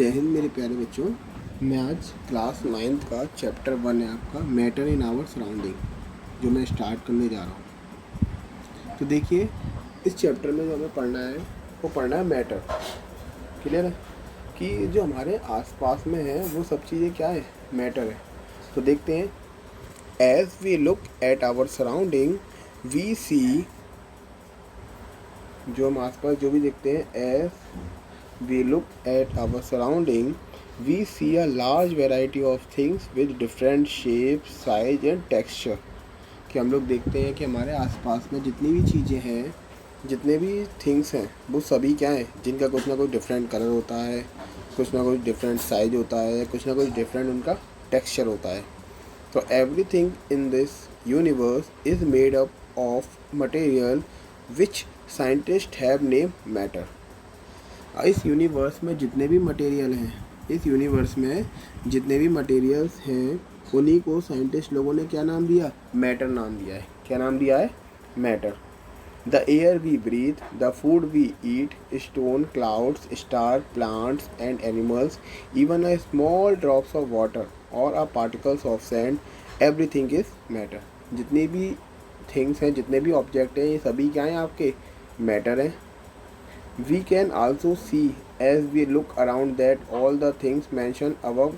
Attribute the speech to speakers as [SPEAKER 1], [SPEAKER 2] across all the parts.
[SPEAKER 1] जय हिंद मेरे प्यारे बच्चों। मैं आज क्लास 9th का चैप्टर 1 है आपका मैटर इन आवर सराउंडिंग जो मैं स्टार्ट करने जा रहा हूँ। तो देखिए इस चैप्टर में जो हमें पढ़ना है वो पढ़ना है मैटर। क्लियर है कि जो हमारे आसपास में है वो सब चीज़ें क्या है, मैटर है। तो देखते हैं, as we look at our surrounding we see, जो हम आसपास जो भी देखते हैं, as we look at our surrounding we see a large variety of things with different shapes, size and texture। कि हम लोग देखते हैं कि हमारे आसपास में जितनी भी चीज़ें हैं, जितने भी थिंग्स हैं, वो सभी क्या हैं, जिनका कुछ ना कुछ डिफरेंट कलर होता है, कुछ ना कुछ डिफरेंट साइज होता है, कुछ ना कुछ डिफरेंट उनका टेक्सचर होता है। तो everything in this universe is made up of material which scientist have name matter. इस यूनिवर्स में जितने भी मटेरियल हैं, इस यूनिवर्स में जितने भी मटेरियल्स हैं, उन्हीं को साइंटिस्ट लोगों ने क्या नाम दिया, मैटर नाम दिया है। क्या नाम दिया है, matter. The air we breathe, the food we eat, stone, clouds, star, plants and animals, even a small drops of water और a particles of sand, everything is matter. जितनी भी थिंग्स हैं, जितने भी ऑब्जेक्ट हैं, ये सभी क्या हैं, आपके मैटर हैं। We can also see as we look around that all the things mentioned above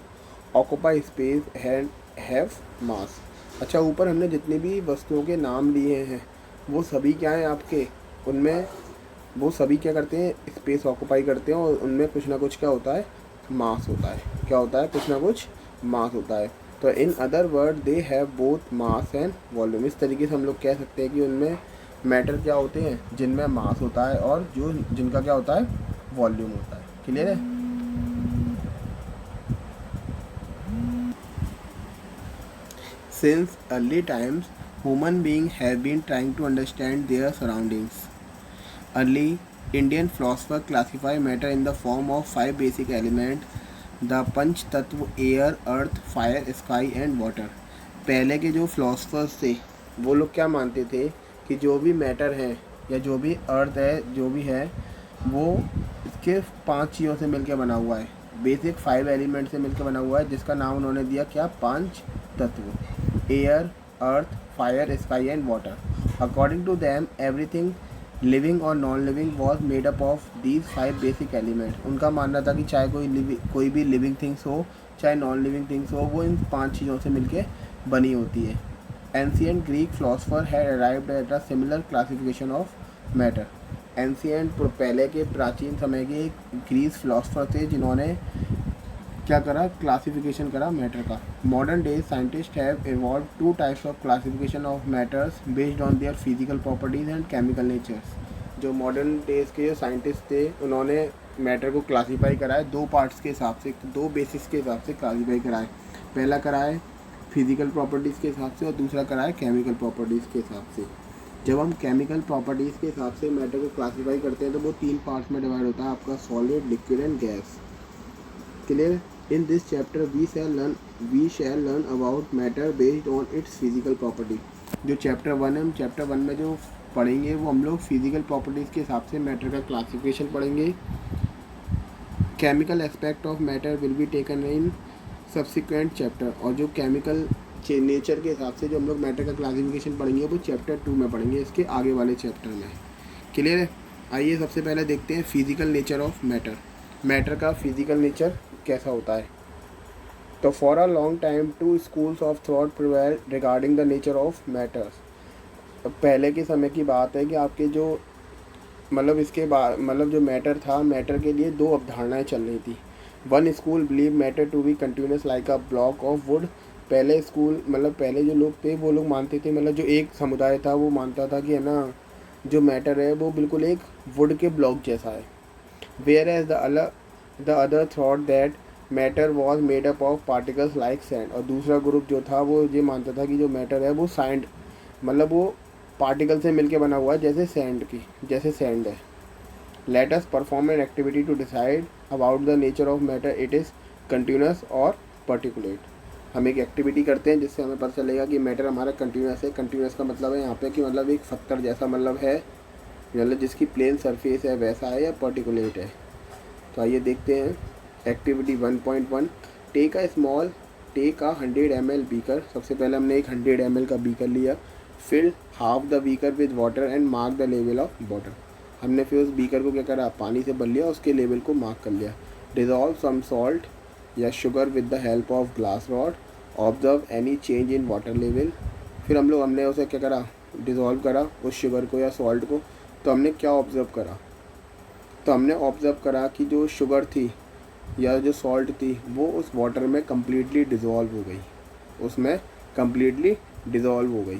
[SPEAKER 1] occupy space and have mass। अच्छा, ऊपर हमने जितनी भी वस्तुओं के नाम लिए हैं वो सभी क्या हैं आपके, उनमें वो सभी क्या करते हैं, स्पेस ऑक्यूपाई करते हैं और उनमें कुछ ना कुछ क्या होता है, मास होता है। क्या होता है, कुछ ना कुछ मास होता है। तो in other word they have both mass and volume. इस तरीके से हम लोग कह सकते हैं कि उनमें मैटर क्या होते हैं, जिनमें मास होता है और जो जिनका क्या होता है, वॉल्यूम होता है। क्लियर है। Since early times human being have been trying to understand their surroundings. Early Indian philosopher classify matter in the form of 5 basic element, the panch tattva air, earth, fire, sky and water. पहले के जो philosophers थे वो लोग क्या मानते थे कि जो भी मैटर है या जो भी अर्थ है, जो भी है, वो इसके 5 चीज़ों से मिलकर बना हुआ है, बेसिक 5 एलिमेंट से मिलकर बना हुआ है, जिसका नाम उन्होंने दिया क्या, 5 तत्व, air, earth, fire, sky and water. According to them everything living और non living was made up of these 5 basic element. उनका मानना था कि चाहे कोई भी लिविंग थिंग्स हो, चाहे नॉन लिविंग थिंग्स हो, वो इन 5 चीज़ों से मिलकर बनी होती है। Ancient Greek philosopher had arrived at a similar classification of matter. Ancient, पहले के प्राचीन समय के एक ग्रीस फिलोसफर थे जिन्होंने क्या करा, क्लासिफिकेशन करा मैटर का। Modern days scientist have evolve 2 types of classification of matters based on their physical properties and chemical natures. जो मॉडर्न डेज के जो साइंटिस्ट थे उन्होंने मैटर को क्लासीफाई करा है 2 पार्ट्स के हिसाब से, 2 बेसिस के हिसाब से क्लासीफाई करा है। पहला करा है फिजिकल प्रॉपर्टीज़ के हिसाब से और दूसरा करा है केमिकल प्रॉपर्टीज़ के हिसाब से। जब हम केमिकल प्रॉपर्टीज़ के हिसाब से मैटर को क्लासीफाई करते हैं तो वो 3 पार्ट्स में डिवाइड होता है, आपका solid, liquid and gas. Clear. In this chapter we shall learn about matter based on its physical property. जो चैप्टर 1 है, हम चैप्टर 1 में जो पढ़ेंगे वो हम लोग फिजिकल प्रॉपर्टीज़ के हिसाब से मैटर का क्लासिफिकेशन पढ़ेंगे। Chemical aspect of matter will be taken in subsequent chapter. और जो केमिकल नेचर के हिसाब से जो हम लोग मैटर का क्लासिफिकेशन पढ़ेंगे वो चैप्टर 2 में पढ़ेंगे, इसके आगे वाले चैप्टर में। क्लियर है। आइए सबसे पहले देखते हैं physical nature of matter. Matter का फिजिकल नेचर कैसा होता है। तो for a long time 2 schools of thought prevail regarding the nature of matters. पहले के समय की बात है कि आपके जो मतलब इसके बाद मतलब जो मैटर था, मैटर के लिए 2 अवधारणाएं चल रही थी। One school believe matter to be continuous like a block of wood. पहले स्कूल मतलब पहले जो लोग थे वो लोग मानते थे, मतलब जो एक समुदाय था वो मानता था कि है ना, जो मैटर है वो बिल्कुल एक वुड के ब्लॉक जैसा है। Whereas the other thought that matter was made up of particles like sand. और दूसरा ग्रुप जो था वो ये मानता था कि जो मैटर है वो सैंड मतलब वो पार्टिकल से मिलके बना हुआ है, जैसे सैंड है। Let us perform an activity to decide about the nature of matter, it is continuous और पर्टिकुलेट। हम एक एक्टिविटी करते हैं जिससे हमें पता चलेगा कि मैटर हमारा कंटिन्यूस है। कंटिन्यूस का मतलब है यहाँ पे कि मतलब एक पत्थर जैसा मतलब है, मतलब जिसकी प्लेन सरफेस है वैसा है, या पर्टिकुलेट है। तो आइए देखते हैं activity 1.1, take a 100 ml beaker. सबसे पहले हमने एक 100 ml का बीकर लिया, fill half the beaker with water and mark the level of water. हमने फिर उस बीकर को क्या करा, पानी से भर लिया, उसके लेवल को मार्क कर लिया। डिज़ोल्व सम सॉल्ट या sugar with the help of glass rod, observe any change in water level. फिर हमने उसे क्या करा, डिज़ोल्व करा उस शुगर को या सॉल्ट को। तो हमने क्या ऑब्ज़र्व करा, तो हमने ऑब्ज़र्व करा कि जो शुगर थी या जो सॉल्ट थी वो उस वाटर में कम्प्लीटली डिज़ोल्व हो गई, उसमें कम्प्लीटली डिज़ोल्व हो गई।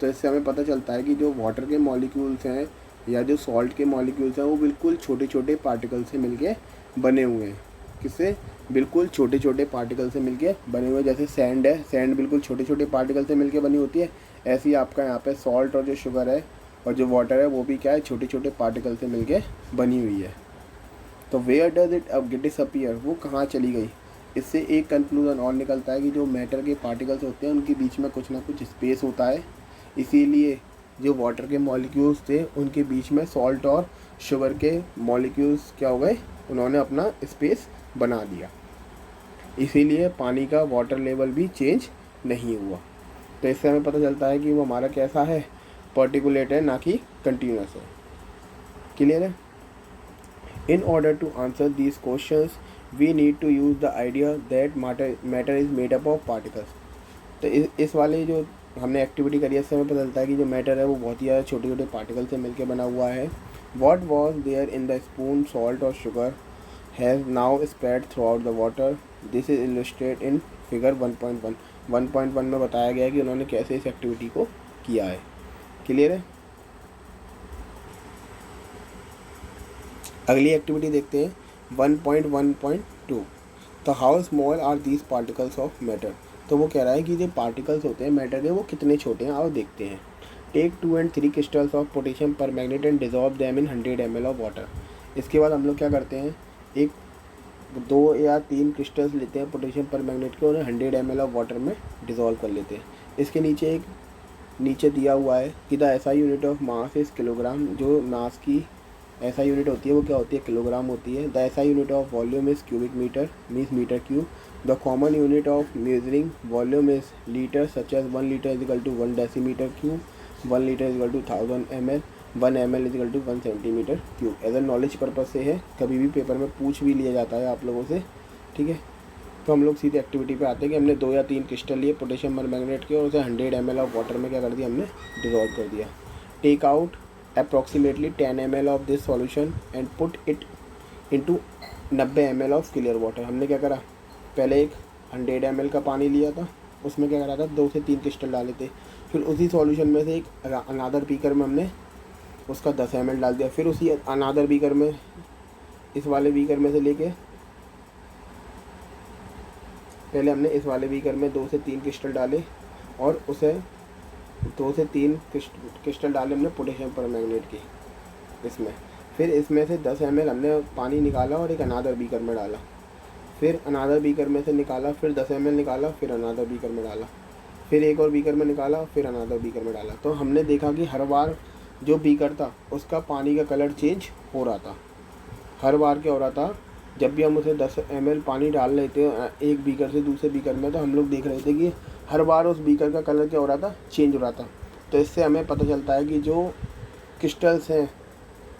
[SPEAKER 1] तो इससे हमें पता चलता है कि जो वाटर के मॉलिक्यूल्स हैं या जो सॉल्ट के मॉलिक्यूल्स हैं वो बिल्कुल छोटे छोटे पार्टिकल से मिलके बने हुए हैं। किससे? बिल्कुल छोटे छोटे पार्टिकल से मिलके बने हुए। जैसे सैंड है, सैंड बिल्कुल छोटे छोटे पार्टिकल से मिलके बनी होती है, ऐसे ही आपका यहाँ पे सॉल्ट और जो शुगर है और जो वाटर है वो भी क्या है, छोटे छोटे पार्टिकल से मिलके बनी हुई है। तो वेयर डज इट अब डिसअपीयर, वो कहाँ चली गई। इससे एक कंक्लूजन और निकलता है कि जो मैटर के पार्टिकल्स होते हैं उनके बीच में कुछ ना कुछ स्पेस होता है, इसीलिए जो वाटर के मॉलिक्यूल्स थे उनके बीच में सॉल्ट और शुगर के मॉलिक्यूल्स क्या हो गए, उन्होंने अपना स्पेस बना दिया, इसीलिए पानी का वाटर लेवल भी चेंज नहीं हुआ। तो इससे हमें पता चलता है कि वो हमारा कैसा है, पर्टिकुलेट है, ना कि कंटिन्यूस है। क्लियर है? In order to answer these questions, we need to use the idea that matter is made up of particles. तो इस वाले जो हमने एक्टिविटी करी है इससे हमें पता चलता है कि जो मैटर है वो बहुत ही ज़्यादा छोटे छोटे पार्टिकल से मिलकर बना हुआ है। What was there in the spoon, salt or sugar has now spread throughout the water. This is illustrated in figure 1.1. 1.1 में बताया गया है कि उन्होंने कैसे इस एक्टिविटी को किया है। क्लियर है? अगली एक्टिविटी देखते हैं 1.1.2। तो how small are these particles of matter. तो वो कह रहा है कि जो पार्टिकल्स होते हैं मैटर के वो कितने छोटे हैं, आओ देखते हैं। Take 2 and 3 crystals of potassium permanganate and dissolve them in 100 ml of water. इसके बाद हम लोग क्या करते हैं, एक 2 या 3 क्रिस्टल्स लेते हैं पोटेशियम परमैंगनेट के, उन्हें 100 ml ऑफ वाटर में डिजॉल्व कर लेते हैं। इसके नीचे दिया हुआ है कि the SI unit of mass is kilogram. जो मास की ऐसा यूनिट होती है वो क्या होती है, किलोग्राम होती है। The SI unit of volume is cubic metre, means metre cube. The common unit of measuring volume is litre, such as 1 litre is equal to 1 decimetre cube, 1 litre is equal to 1000 ml, 1 ml is equal to 1 centimetre cube. As a knowledge purpose से है, कभी भी paper में पूछ भी लिया जाता है आप लोगों से, ठीक है। तो हम लोग सीधे एक्टिविटी पे आते हैं कि हमने 2 या 3 क्रिस्टल लिए पोटेशियम परमैंगनेट के और उसे 100 ml ऑफ वाटर में क्या कर दिया, हमने डिजॉल्व कर दिया। Take out approximately 10 ml of this solution and put it into 90 ml of clear water। हमने क्या करा, पहले एक 100 ml का पानी लिया था, उसमें क्या करा था 2 से 3 क्रिस्टल डाले थे, फिर उसी सॉल्यूशन में से एक अनादर बीकर में हमने उसका 10 ml डाल दिया, फिर उसी अनादर बीकर में इस वाले बीकर में से लेके पहले हमने इस वाले बीकर में 2 से 3 क्रिस्टल डाले और उसे 2 से 3 क्रिस्टल डाले हमने पोटेशियम परमैंगनेट की इसमें। फिर इसमें से 10 ml हमने पानी निकाला और एक अनादर बीकर में डाला, फिर अनादर बीकर में से निकाला, फिर 10 ml निकाला, फिर अनादर बीकर में डाला, फिर एक और बीकर में निकाला, फिर अनादर बीकर में डाला। तो हमने देखा कि हर बार जो बीकर था उसका पानी का कलर चेंज हो रहा था। हर बार क्या हो रहा था, जब भी हम उसे 10 ml पानी डाल रहे थे एक बीकर से दूसरे बीकर में, तो हम लोग देख रहे थे कि हर बार उस बीकर का कलर क्या हो रहा था, चेंज हो रहा था। तो इससे हमें पता चलता है कि जो क्रिस्टल्स हैं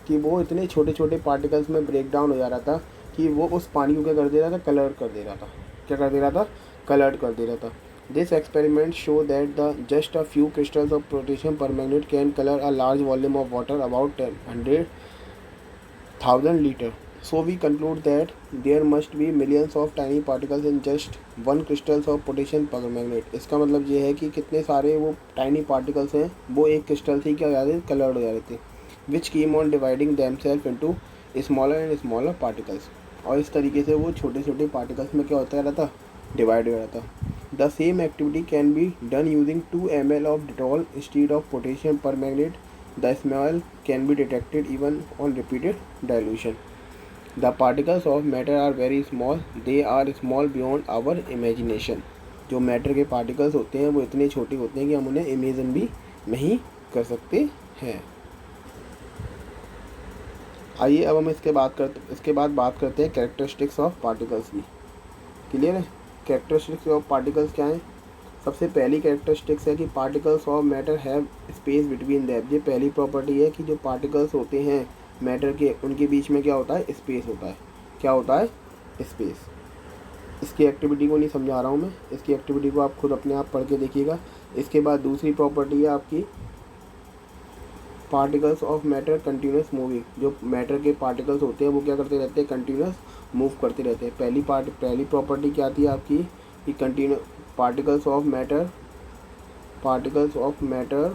[SPEAKER 1] कि वो इतने छोटे छोटे पार्टिकल्स में ब्रेक डाउन हो जा रहा था कि वो उस पानी को क्या कर दे रहा था, कलर कर दे रहा था। क्या कर दे रहा था, कलर कर दे रहा था। This experiment show that the just a few crystals of potassium permanganate can colour a large volume of water about 100,000 litre. So we conclude that there must be millions of tiny particles in just one crystals of potassium permanganate। इसका मतलब ये है कि कितने सारे वो tiny particles हैं वो एक क्रिस्टल से क्या हो जाते थे, कलर्ड हो जाते थे। which keep on dividing themselves into smaller and smaller particles। और इस तरीके से वो छोटे छोटे पार्टिकल्स में क्या होता रहता, डिवाइड हो जाता। The same activity can be done using 2 ml of Dettol instead of potassium permanganate। The smell can be detected even on repeated dilution। The particles of matter are very small, they are small beyond our imagination। जो matter के particles होते हैं वो इतने छोटे होते हैं कि हम उन्हें इमेजिन भी नहीं कर सकते हैं। आइए अब हम इसके बाद बात करते हैं कैरेक्टरिस्टिक्स ऑफ पार्टिकल्स की। क्लियर है? कैरेक्टरिस्टिक्स ऑफ पार्टिकल्स क्या हैं? सबसे पहली कैरेक्टरिस्टिक्स है कि particles of matter have space between them. ये पहली प्रॉपर्टी है कि जो पार्टिकल्स होते हैं मैटर के, उनके बीच में क्या होता है? स्पेस होता है। क्या होता है? स्पेस। इसकी एक्टिविटी को नहीं समझा रहा हूँ मैं, इसकी एक्टिविटी को आप खुद अपने आप पढ़ के देखिएगा। इसके बाद दूसरी प्रॉपर्टी है आपकी particles of matter continuous moving. जो मैटर के पार्टिकल्स होते हैं वो क्या करते रहते हैं? कंटिन्यूस मूव करते रहते हैं। पहली प्रॉपर्टी क्या थी आपकी कि particles of matter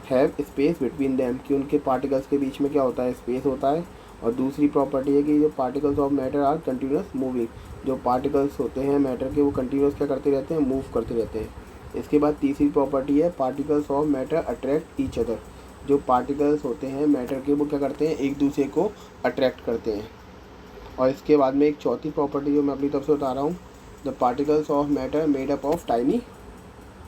[SPEAKER 1] have space between them, कि उनके पार्टिकल्स के बीच में क्या होता है? स्पेस होता है। और दूसरी प्रॉपर्टी है कि जो particles of matter are continuous moving. जो पार्टिकल्स होते हैं मैटर के वो कंटिन्यूस क्या करते रहते हैं? मूव करते रहते हैं। इसके बाद तीसरी प्रॉपर्टी है particles of matter attract each other. जो पार्टिकल्स होते हैं मैटर के वो क्या करते हैं? एक दूसरे को अट्रैक्ट करते हैं। और इसके बाद में एक चौथी प्रॉपर्टी जो मैं अपनी तरफ से बता रहा हूँ, the particles of matter made up of tiny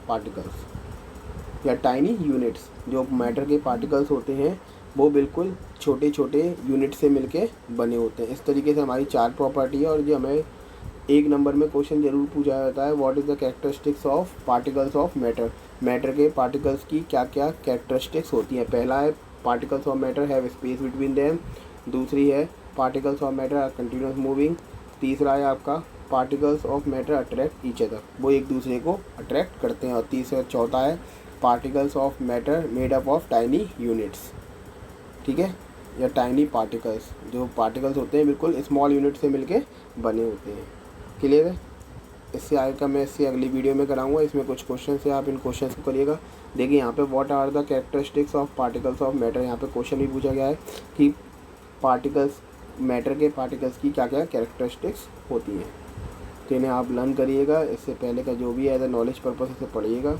[SPEAKER 1] particles या टाइनी यूनिट्स। जो मैटर के पार्टिकल्स होते हैं वो बिल्कुल छोटे छोटे यूनिट से मिलके बने होते हैं। इस तरीके से हमारी 4 प्रॉपर्टी है। और जो हमें 1 नंबर में क्वेश्चन ज़रूर पूछा जाता है, what is the characteristics of particles of matter. Matter के पार्टिकल्स की क्या क्या कैरेक्टरिस्टिक्स होती हैं? पहला है particles of matter have space between them. दूसरी है particles of matter are continuous moving. तीसरा है आपका particles of matter attract each other, वो एक दूसरे को अट्रैक्ट करते हैं। और चौथा है particles of matter made up of tiny units. ठीक है, या टाइनी पार्टिकल्स। जो पार्टिकल्स होते हैं बिल्कुल स्मॉल यूनिट से मिलके बने होते हैं। क्लियर है? इससे आगे का मैं इससे अगली वीडियो में कराऊंगा। इसमें कुछ क्वेश्चन है, आप इन क्वेश्चंस को करिएगा। देखिए यहाँ पे what are the characteristics of particles of matter. यहाँ पे क्वेश्चन भी पूछा गया है कि पार्टिकल्स मैटर के पार्टिकल्स की क्या क्या कैरेक्टरिस्टिक्स होती हैं। तो इन्हें आप लर्न करिएगा। इससे पहले का जो भी है एज ए नॉलेज पर्पस से पढ़िएगा।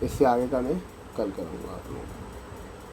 [SPEAKER 1] इससे आगे का मैं कल कराऊँगा आप लोगों को।